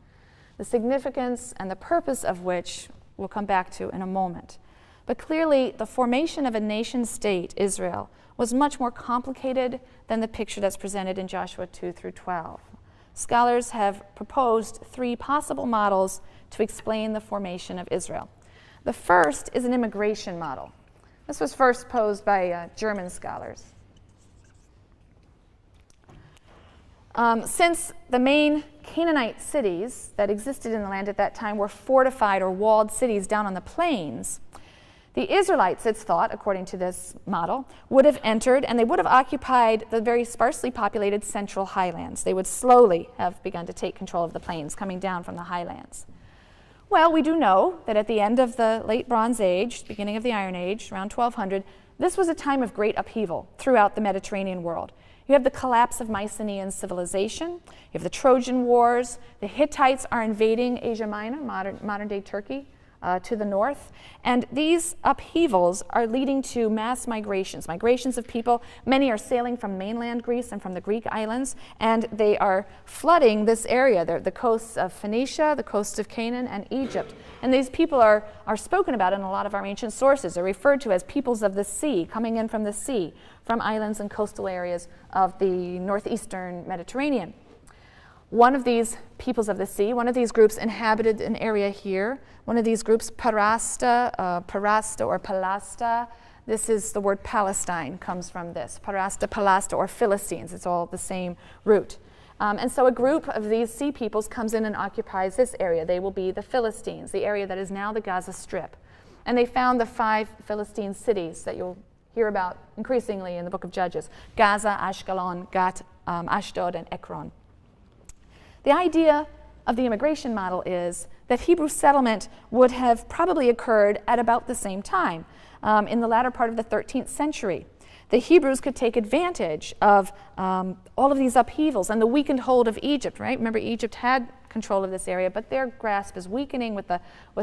the significance and the purpose of which we'll come back to in a moment. But clearly, the formation of a nation-state, Israel, was much more complicated than the picture that's presented in Joshua 2 through 12. Scholars have proposed 3 possible models to explain the formation of Israel. The first is an immigration model. This was first posed by German scholars. Since the main Canaanite cities that existed in the land at that time were fortified or walled cities down on the plains, the Israelites, it's thought, according to this model, would have entered and they would have occupied the very sparsely populated central highlands. They would slowly have begun to take control of the plains coming down from the highlands. Well, we do know that at the end of the late Bronze Age, beginning of the Iron Age, around 1200, this was a time of great upheaval throughout the Mediterranean world. You have the collapse of Mycenaean civilization, you have the Trojan Wars, the Hittites are invading Asia Minor, modern-day Turkey, to the north, and these upheavals are leading to mass migrations of people. Many are sailing from mainland Greece and from the Greek islands, and they are flooding this area, the coasts of Phoenicia, the coasts of Canaan, and Egypt. And these people are spoken about in a lot of our ancient sources. They're referred to as peoples of the sea, coming in from the sea, from islands and coastal areas of the northeastern Mediterranean. One of these peoples of the sea, one of these groups inhabited an area here. One of these groups, Parasta or Palasta. This is the word Palestine comes from this. Parasta, Palasta, or Philistines. It's all the same root. And so a group of these sea peoples comes in and occupies this area. They will be the Philistines, the area that is now the Gaza Strip. And they found the 5 Philistine cities that you'll hear about increasingly in the book of Judges: Gaza, Ashkelon, Gat, Ashdod, and Ekron. The idea of the immigration model is that Hebrew settlement would have probably occurred at about the same time, in the latter part of the 13th century. The Hebrews could take advantage of all of these upheavals and the weakened hold of Egypt, right? Remember, Egypt had control of this area, but their grasp is weakening with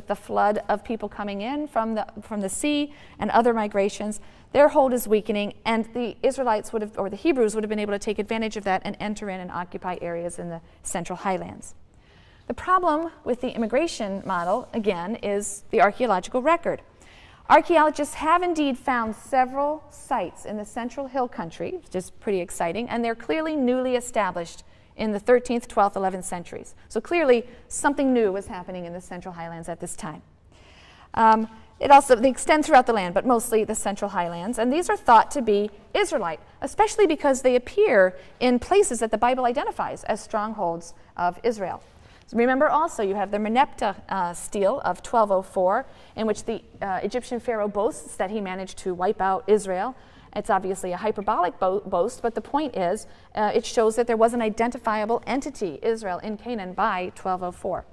the flood of people coming in from the sea and other migrations. Their hold is weakening, and the Israelites would have, or the Hebrews would have been able to take advantage of that and enter in and occupy areas in the central highlands. The problem with the immigration model, again, is the archaeological record. Archaeologists have indeed found several sites in the central hill country, which is pretty exciting, and they're clearly newly established in the 13th, 12th, 11th centuries. So clearly something new was happening in the central highlands at this time. They extend throughout the land, but mostly the central highlands, and these are thought to be Israelite, especially because they appear in places that the Bible identifies as strongholds of Israel. So remember also, you have the Merneptah stele of 1204, in which the Egyptian pharaoh boasts that he managed to wipe out Israel. It's obviously a hyperbolic boast, but the point is, it shows that there was an identifiable entity, Israel, in Canaan by 1204.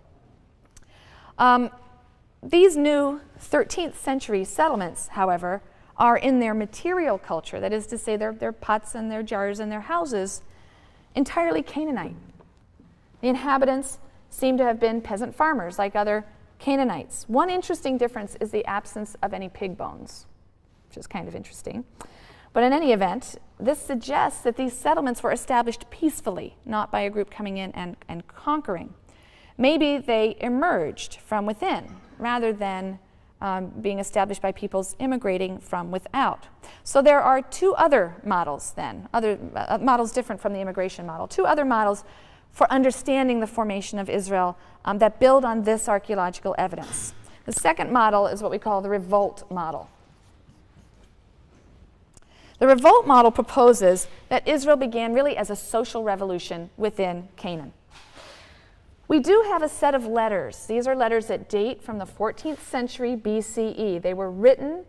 These new 13th century settlements, however, are in their material culture, that is to say their pots and their jars and their houses, entirely Canaanite. The inhabitants seem to have been peasant farmers like other Canaanites. One interesting difference is the absence of any pig bones, which is kind of interesting. But in any event, this suggests that these settlements were established peacefully, not by a group coming in and conquering. Maybe they emerged from within, rather than being established by peoples immigrating from without. So there are 2 other models then, models different from the immigration model, 2 other models for understanding the formation of Israel that build on this archaeological evidence. The second model is what we call the revolt model. The revolt model proposes that Israel began really as a social revolution within Canaan. We do have a set of letters. These are letters that date from the 14th century BCE. They were written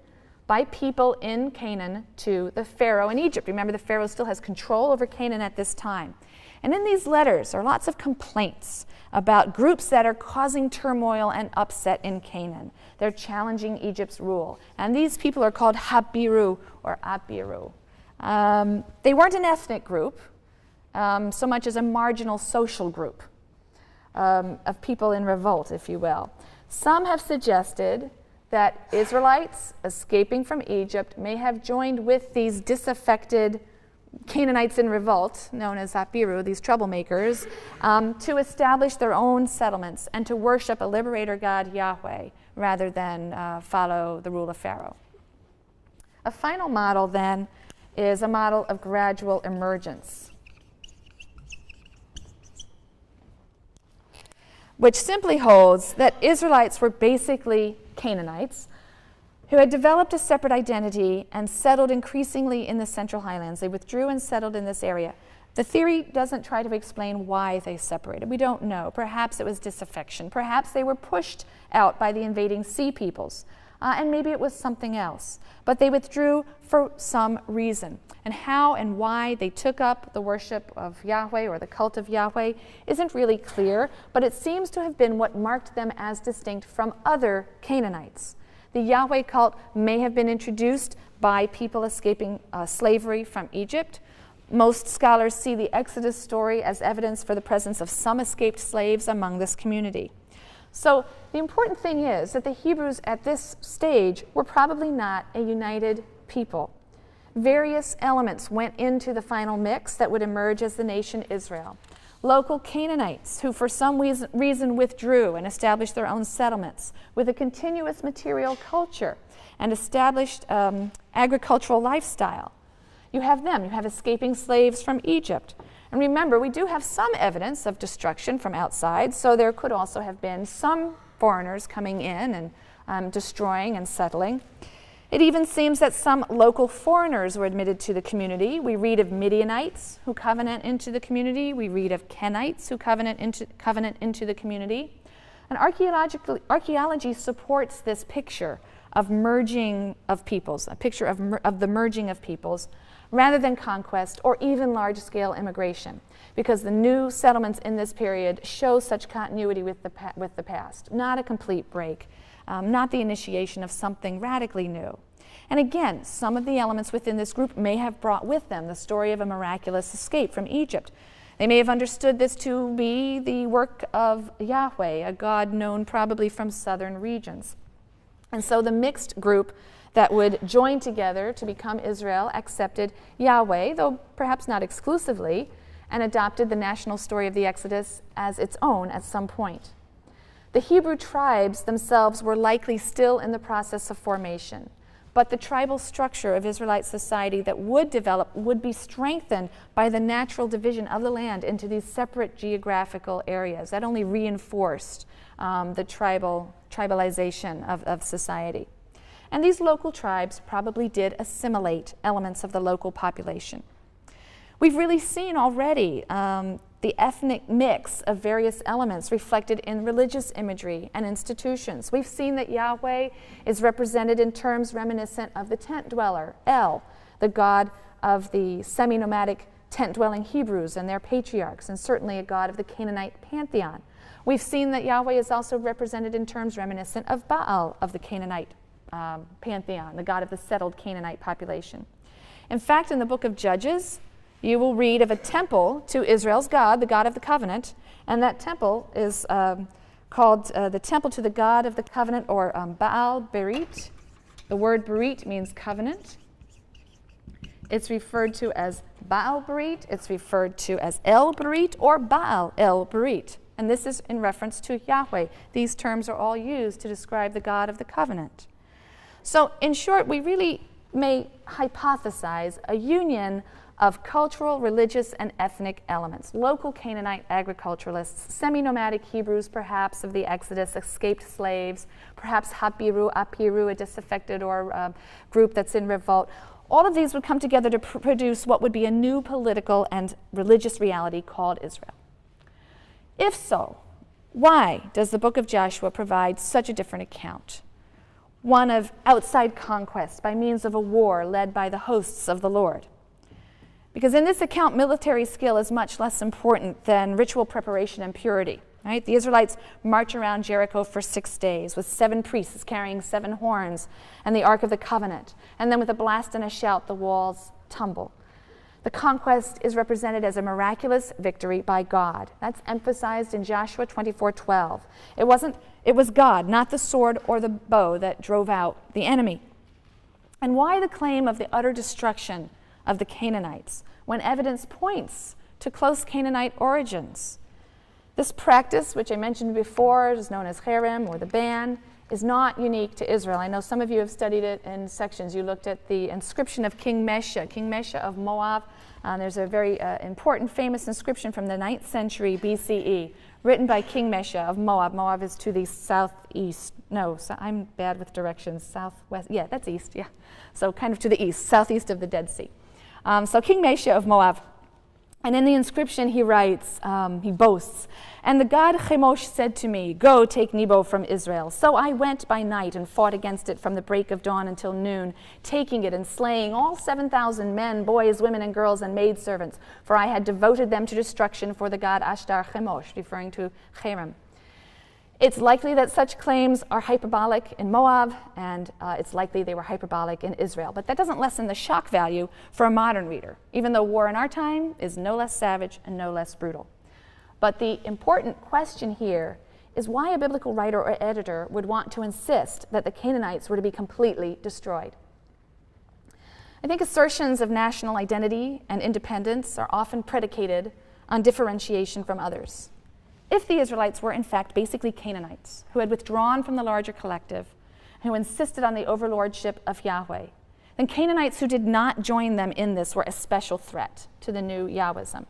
by people in Canaan to the Pharaoh in Egypt. Remember, the Pharaoh still has control over Canaan at this time. And in these letters are lots of complaints about groups that are causing turmoil and upset in Canaan. They're challenging Egypt's rule. And these people are called Habiru or Abiru. They weren't an ethnic group so much as a marginal social group of people in revolt, if you will. Some have suggested that Israelites escaping from Egypt may have joined with these disaffected Canaanites in revolt, known as Apiru, these troublemakers, to establish their own settlements and to worship a liberator God, Yahweh, rather than follow the rule of Pharaoh. A final model, then, is a model of gradual emergence, which simply holds that Israelites were basically Canaanites who had developed a separate identity and settled increasingly in the Central Highlands. They withdrew and settled in this area. The theory doesn't try to explain why they separated. We don't know. Perhaps it was disaffection. Perhaps they were pushed out by the invading sea peoples. And maybe it was something else. But they withdrew for some reason. And how and why they took up the worship of Yahweh or the cult of Yahweh isn't really clear, but it seems to have been what marked them as distinct from other Canaanites. The Yahweh cult may have been introduced by people escaping slavery from Egypt. Most scholars see the Exodus story as evidence for the presence of some escaped slaves among this community. So the important thing is that the Hebrews at this stage were probably not a united people. Various elements went into the final mix that would emerge as the nation Israel. Local Canaanites who for some reason withdrew and established their own settlements with a continuous material culture and established agricultural lifestyle. You have them. You have escaping slaves from Egypt. And remember, we do have some evidence of destruction from outside, so there could also have been some foreigners coming in and destroying and settling. It even seems that some local foreigners were admitted to the community. We read of Midianites who covenant into the community. We read of Kenites who covenant into the community. And archaeology supports this picture of merging of peoples, a picture of the merging of peoples, rather than conquest or even large-scale immigration, because the new settlements in this period show such continuity with the past, not a complete break. Not the initiation of something radically new. And again, some of the elements within this group may have brought with them the story of a miraculous escape from Egypt. They may have understood this to be the work of Yahweh, a god known probably from southern regions. And so the mixed group that would join together to become Israel accepted Yahweh, though perhaps not exclusively, and adopted the national story of the Exodus as its own at some point. The Hebrew tribes themselves were likely still in the process of formation, but the tribal structure of Israelite society that would develop would be strengthened by the natural division of the land into these separate geographical areas. That only reinforced the tribalization of society. And these local tribes probably did assimilate elements of the local population. We've really seen already the ethnic mix of various elements reflected in religious imagery and institutions. We've seen that Yahweh is represented in terms reminiscent of the tent dweller, El, the god of the semi-nomadic tent-dwelling Hebrews and their patriarchs, and certainly a god of the Canaanite pantheon. We've seen that Yahweh is also represented in terms reminiscent of Baal of the Canaanite pantheon, the god of the settled Canaanite population. In fact, in the book of Judges, you will read of a temple to Israel's God, the God of the covenant, and that temple is called the temple to the God of the covenant, or Baal Berit. The word Berit means covenant. It's referred to as Baal Berit, it's referred to as El Berit, or Baal El Berit. And this is in reference to Yahweh. These terms are all used to describe the God of the covenant. So, in short, we really may hypothesize a union of cultural, religious, and ethnic elements. Local Canaanite agriculturalists, semi-nomadic Hebrews, perhaps, of the Exodus, escaped slaves, perhaps Apiru, a disaffected or group that's in revolt. All of these would come together to produce what would be a new political and religious reality called Israel. If so, why does the book of Joshua provide such a different account? One of outside conquest by means of a war led by the hosts of the Lord. Because in this account, military skill is much less important than ritual preparation and purity. Right? The Israelites march around Jericho for 6 days with 7 priests carrying 7 horns and the Ark of the Covenant. And then with a blast and a shout, the walls tumble. The conquest is represented as a miraculous victory by God. That's emphasized in Joshua 24:12. It was God, not the sword or the bow, that drove out the enemy. And why the claim of the utter destruction of the Canaanites, when evidence points to close Canaanite origins. This practice, which I mentioned before, is known as cherem, or the ban, is not unique to Israel. I know some of you have studied it in sections. You looked at the inscription of King Mesha of Moab. There's a very important, famous inscription from the 9th century BCE, written by King Mesha of Moab. Moab is to the southeast. No, so I'm bad with directions. Southwest. Yeah, that's east. Yeah. So kind of to the east, southeast of the Dead Sea. So King Mesha of Moab. And in the inscription he writes, he boasts, "And the god Chemosh said to me, 'Go, take Nebo from Israel.' So I went by night and fought against it from the break of dawn until noon, taking it and slaying all 7,000 men, boys, women, and girls, and maidservants, for I had devoted them to destruction for the god Ashtar Chemosh," referring to cherem. It's likely that such claims are hyperbolic in Moab, and it's likely they were hyperbolic in Israel. But that doesn't lessen the shock value for a modern reader, even though war in our time is no less savage and no less brutal. But the important question here is why a biblical writer or editor would want to insist that the Canaanites were to be completely destroyed. I think assertions of national identity and independence are often predicated on differentiation from others. If the Israelites were in fact basically Canaanites who had withdrawn from the larger collective, who insisted on the overlordship of Yahweh, then Canaanites who did not join them in this were a special threat to the new Yahwism.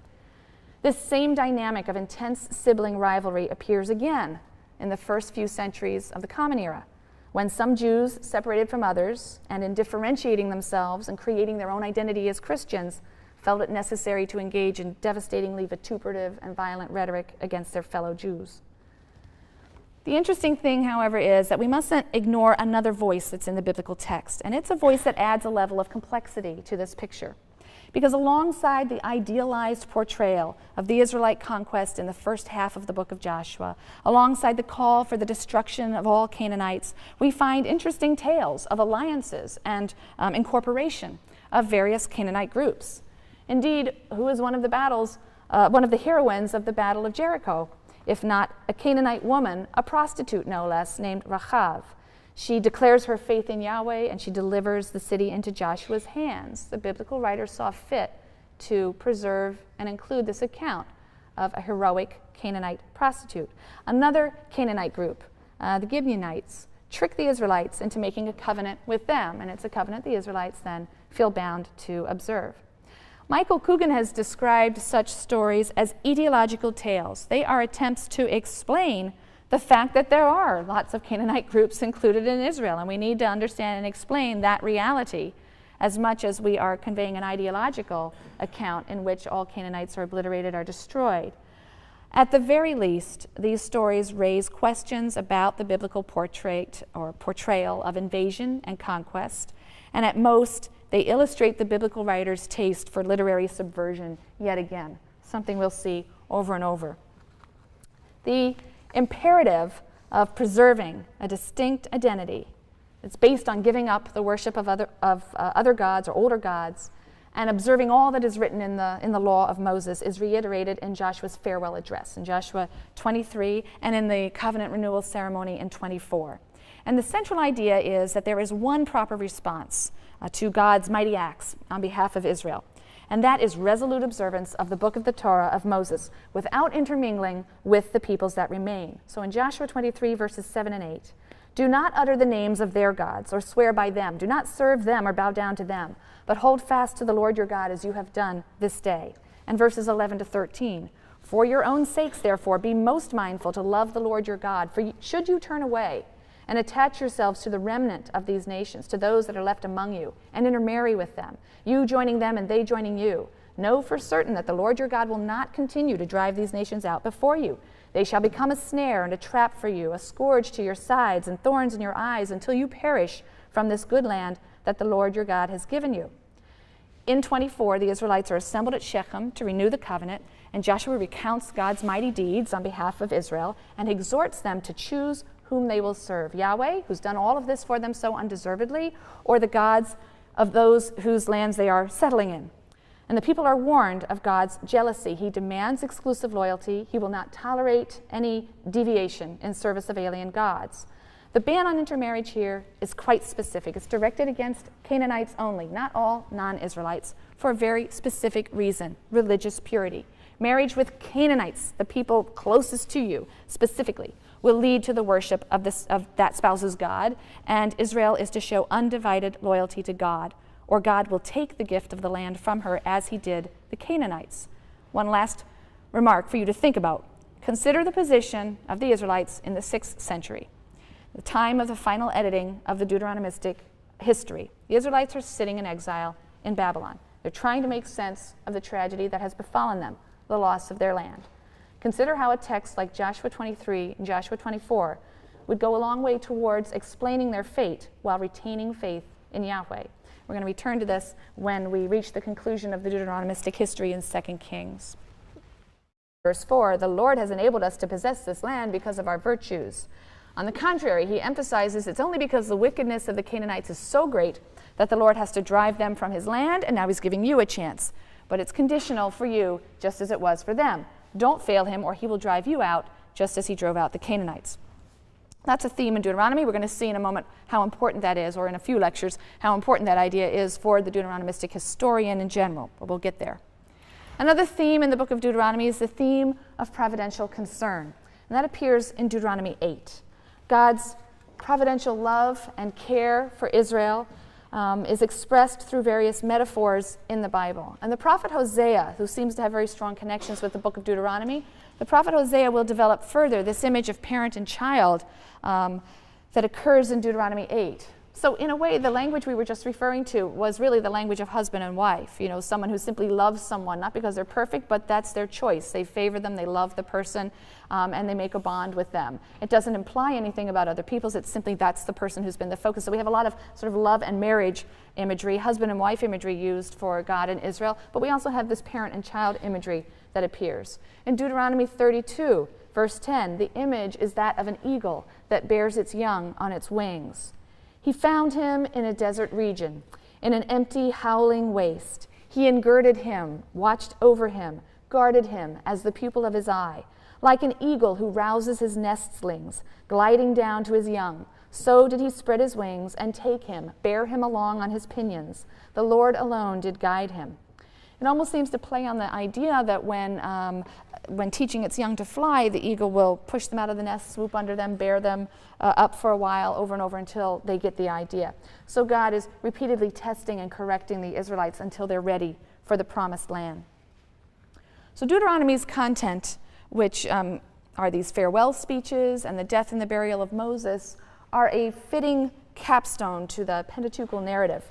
This same dynamic of intense sibling rivalry appears again in the first few centuries of the Common Era, when some Jews separated from others and in differentiating themselves and creating their own identity as Christians, felt it necessary to engage in devastatingly vituperative and violent rhetoric against their fellow Jews. The interesting thing, however, is that we mustn't ignore another voice that's in the biblical text, and it's a voice that adds a level of complexity to this picture. Because alongside the idealized portrayal of the Israelite conquest in the first half of the book of Joshua, alongside the call for the destruction of all Canaanites, we find interesting tales of alliances and incorporation of various Canaanite groups. Indeed, who is one of the heroines of the Battle of Jericho, if not a Canaanite woman, a prostitute no less, named Rachav? She declares her faith in Yahweh and she delivers the city into Joshua's hands. The biblical writer saw fit to preserve and include this account of a heroic Canaanite prostitute. Another Canaanite group, the Gibeonites, trick the Israelites into making a covenant with them, and it's a covenant the Israelites then feel bound to observe. Michael Coogan has described such stories as etiological tales. They are attempts to explain the fact that there are lots of Canaanite groups included in Israel, and we need to understand and explain that reality as much as we are conveying an ideological account in which all Canaanites are obliterated or destroyed. At the very least, these stories raise questions about the biblical portrayal of invasion and conquest, and at most, they illustrate the biblical writer's taste for literary subversion yet again, something we'll see over and over. The imperative of preserving a distinct identity that's based on giving up the worship of other gods or older gods and observing all that is written in the law of Moses is reiterated in Joshua's farewell address in Joshua 23 and in the covenant renewal ceremony in 24. And the central idea is that there is one proper response to God's mighty acts on behalf of Israel, and that is resolute observance of the book of the Torah of Moses without intermingling with the peoples that remain. So in Joshua 23, verses 7 and 8, "Do not utter the names of their gods or swear by them. Do not serve them or bow down to them, but hold fast to the Lord your God as you have done this day." And verses 11 to 13, "For your own sakes, therefore, be most mindful to love the Lord your God, for should you turn away and attach yourselves to the remnant of these nations, to those that are left among you, and intermarry with them, you joining them and they joining you, know for certain that the Lord your God will not continue to drive these nations out before you. They shall become a snare and a trap for you, a scourge to your sides and thorns in your eyes, until you perish from this good land that the Lord your God has given you." In 24, the Israelites are assembled at Shechem to renew the covenant, and Joshua recounts God's mighty deeds on behalf of Israel and exhorts them to choose whom they will serve: Yahweh, who's done all of this for them so undeservedly, or the gods of those whose lands they are settling in. And the people are warned of God's jealousy. He demands exclusive loyalty. He will not tolerate any deviation in service of alien gods. The ban on intermarriage here is quite specific. It's directed against Canaanites only, not all non-Israelites, for a very specific reason: religious purity. Marriage with Canaanites, the people closest to you specifically, will lead to the worship of that spouse's God, and Israel is to show undivided loyalty to God, or God will take the gift of the land from her as he did the Canaanites. One last remark for you to think about. Consider the position of the Israelites in the 6th century, the time of the final editing of the Deuteronomistic history. The Israelites are sitting in exile in Babylon. They're trying to make sense of the tragedy that has befallen them, the loss of their land. Consider how a text like Joshua 23 and Joshua 24 would go a long way towards explaining their fate while retaining faith in Yahweh. We're going to return to this when we reach the conclusion of the Deuteronomistic history in 2 Kings. Verse 4, the Lord has enabled us to possess this land because of our virtues. On the contrary, he emphasizes it's only because the wickedness of the Canaanites is so great that the Lord has to drive them from his land, and now he's giving you a chance. But it's conditional for you, just as it was for them. Don't fail him, or he will drive you out, just as he drove out the Canaanites. That's a theme in Deuteronomy. We're going to see in a moment how important that is, or in a few lectures, how important that idea is for the Deuteronomistic historian in general, but we'll get there. Another theme in the book of Deuteronomy is the theme of providential concern, and that appears in Deuteronomy 8. God's providential love and care for Israel is expressed through various metaphors in the Bible. And the prophet Hosea, who seems to have very strong connections with the book of Deuteronomy, the prophet Hosea will develop further this image of parent and child that occurs in Deuteronomy 8. So in a way, the language we were just referring to was really the language of husband and wife. You know, someone who simply loves someone, not because they're perfect, but that's their choice. They favor them, they love the person, and they make a bond with them. It doesn't imply anything about other people's. It's simply that's the person who's been the focus. So we have a lot of sort of love and marriage imagery, husband and wife imagery used for God and Israel, but we also have this parent and child imagery that appears. In Deuteronomy 32, verse 10, the image is that of an eagle that bears its young on its wings. He found him in a desert region, in an empty, howling waste. He engirded him, watched over him, guarded him as the pupil of his eye. Like an eagle who rouses his nestlings, gliding down to his young, so did he spread his wings and take him, bear him along on his pinions. The Lord alone did guide him. It almost seems to play on the idea that when teaching its young to fly, the eagle will push them out of the nest, swoop under them, bear them up for a while, over and over, until they get the idea. So God is repeatedly testing and correcting the Israelites until they're ready for the promised land. So Deuteronomy's content, which are these farewell speeches and the death and the burial of Moses, are a fitting capstone to the Pentateuchal narrative.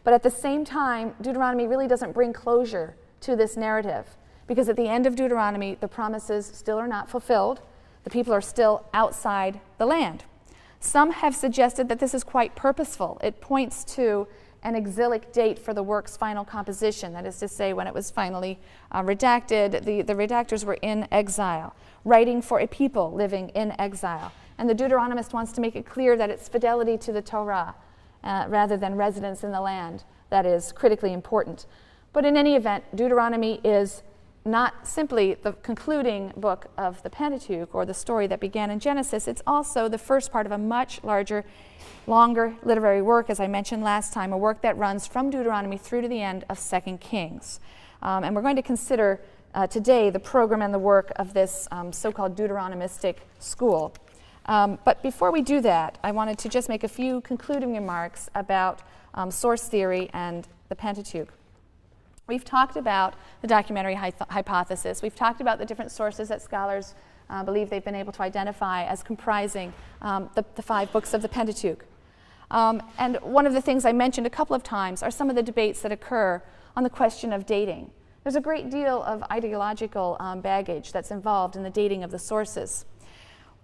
But at the same time, Deuteronomy really doesn't bring closure to this narrative, because at the end of Deuteronomy, the promises still are not fulfilled. The people are still outside the land. Some have suggested that this is quite purposeful. It points to an exilic date for the work's final composition, that is to say, when it was finally redacted, the redactors were in exile, writing for a people living in exile. And the Deuteronomist wants to make it clear that it's fidelity to the Torah, rather than residence in the land, that is critically important. But in any event, Deuteronomy is not simply the concluding book of the Pentateuch or the story that began in Genesis. It's also the first part of a much larger, longer literary work, as I mentioned last time, a work that runs from Deuteronomy through to the end of 2 Kings. And we're going to consider today the program and the work of this so-called Deuteronomistic school. But before we do that, I wanted to just make a few concluding remarks about source theory and the Pentateuch. We've talked about the documentary hypothesis. We've talked about the different sources that scholars believe they've been able to identify as comprising the 5 books of the Pentateuch. And one of the things I mentioned a couple of times are some of the debates that occur on the question of dating. There's a great deal of ideological baggage that's involved in the dating of the sources.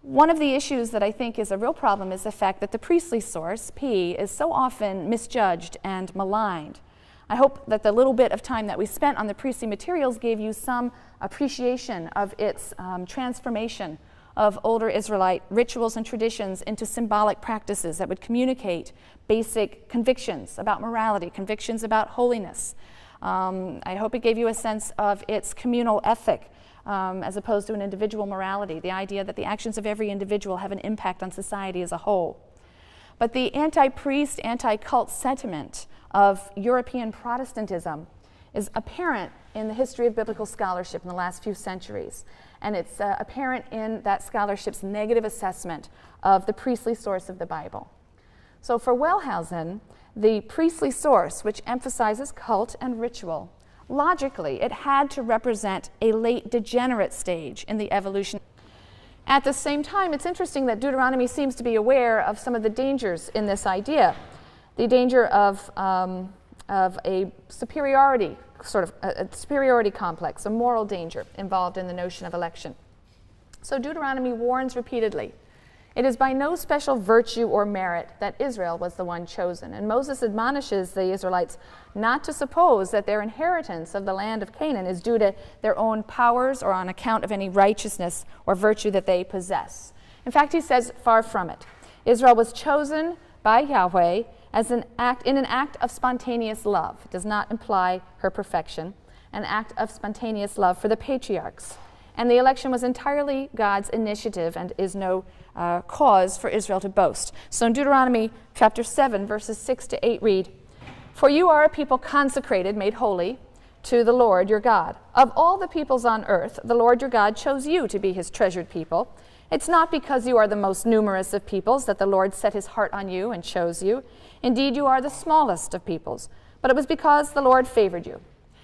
One of the issues that I think is a real problem is the fact that the priestly source, P, is so often misjudged and maligned. I hope that the little bit of time that we spent on the priestly materials gave you some appreciation of its transformation of older Israelite rituals and traditions into symbolic practices that would communicate basic convictions about morality, convictions about holiness. I hope it gave you a sense of its communal ethic, as opposed to an individual morality, the idea that the actions of every individual have an impact on society as a whole. But the anti-priest, anti-cult sentiment of European Protestantism is apparent in the history of biblical scholarship in the last few centuries. And it's apparent in that scholarship's negative assessment of the priestly source of the Bible. So for Wellhausen, the priestly source, which emphasizes cult and ritual, logically, it had to represent a late degenerate stage in the evolution. At the same time, it's interesting that Deuteronomy seems to be aware of some of the dangers in this idea. The danger of a superiority, sort of a superiority complex, a moral danger involved in the notion of election. So Deuteronomy warns repeatedly, it is by no special virtue or merit that Israel was the one chosen. And Moses admonishes the Israelites not to suppose that their inheritance of the land of Canaan is due to their own powers or on account of any righteousness or virtue that they possess. In fact, he says, far from it. Israel was chosen by Yahweh as in an act of spontaneous love. It does not imply her perfection. An act of spontaneous love for the patriarchs. And the election was entirely God's initiative and is no cause for Israel to boast. So in Deuteronomy chapter 7, verses 6 to 8 read, "For you are a people consecrated, made holy, to the Lord your God. Of all the peoples on earth, the Lord your God chose you to be his treasured people. It's not because you are the most numerous of peoples that the Lord set his heart on you and chose you. Indeed, you are the smallest of peoples, but it was because the Lord favored you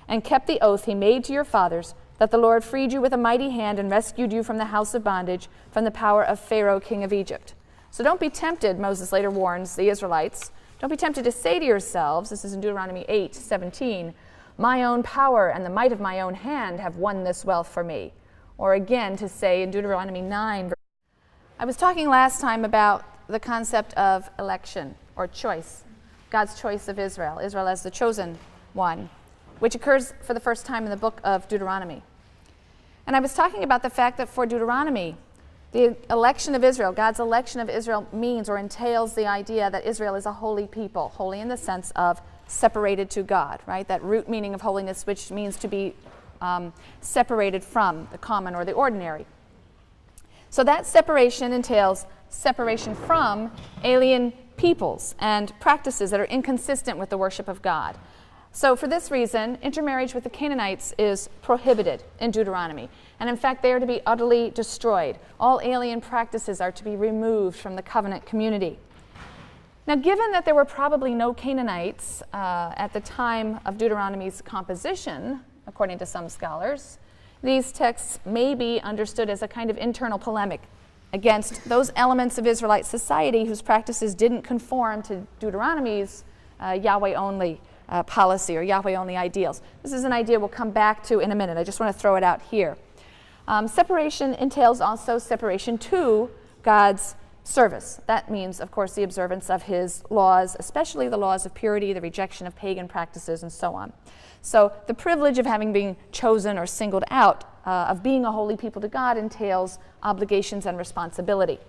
and kept the oath he made to your fathers, that the Lord freed you with a mighty hand and rescued you from the house of bondage, from the power of Pharaoh, king of Egypt." So don't be tempted, Moses later warns the Israelites, don't be tempted to say to yourselves, this is in Deuteronomy 8:17, "My own power and the might of my own hand have won this wealth for me." Or again to say in Deuteronomy 9. I was talking last time about the concept of election or choice, God's choice of Israel, Israel as the chosen one, which occurs for the first time in the book of Deuteronomy. And I was talking about the fact that for Deuteronomy, the election of Israel, God's election of Israel means or entails the idea that Israel is a holy people, holy in the sense of separated to God, right? That root meaning of holiness, which means to be separated from the common or the ordinary. So that separation entails separation from alien peoples and practices that are inconsistent with the worship of God. So for this reason, intermarriage with the Canaanites is prohibited in Deuteronomy. And in fact, they are to be utterly destroyed. All alien practices are to be removed from the covenant community. Now, given that there were probably no Canaanites at the time of Deuteronomy's composition, according to some scholars, these texts may be understood as a kind of internal polemic against those elements of Israelite society whose practices didn't conform to Deuteronomy's Yahweh-only policy or Yahweh-only ideals. This is an idea we'll come back to in a minute. I just want to throw it out here. Separation entails also separation to God's service. That means, of course, the observance of his laws, especially the laws of purity, the rejection of pagan practices, and so on. So the privilege of having been chosen or singled out, of being a holy people to God, entails obligations and responsibility.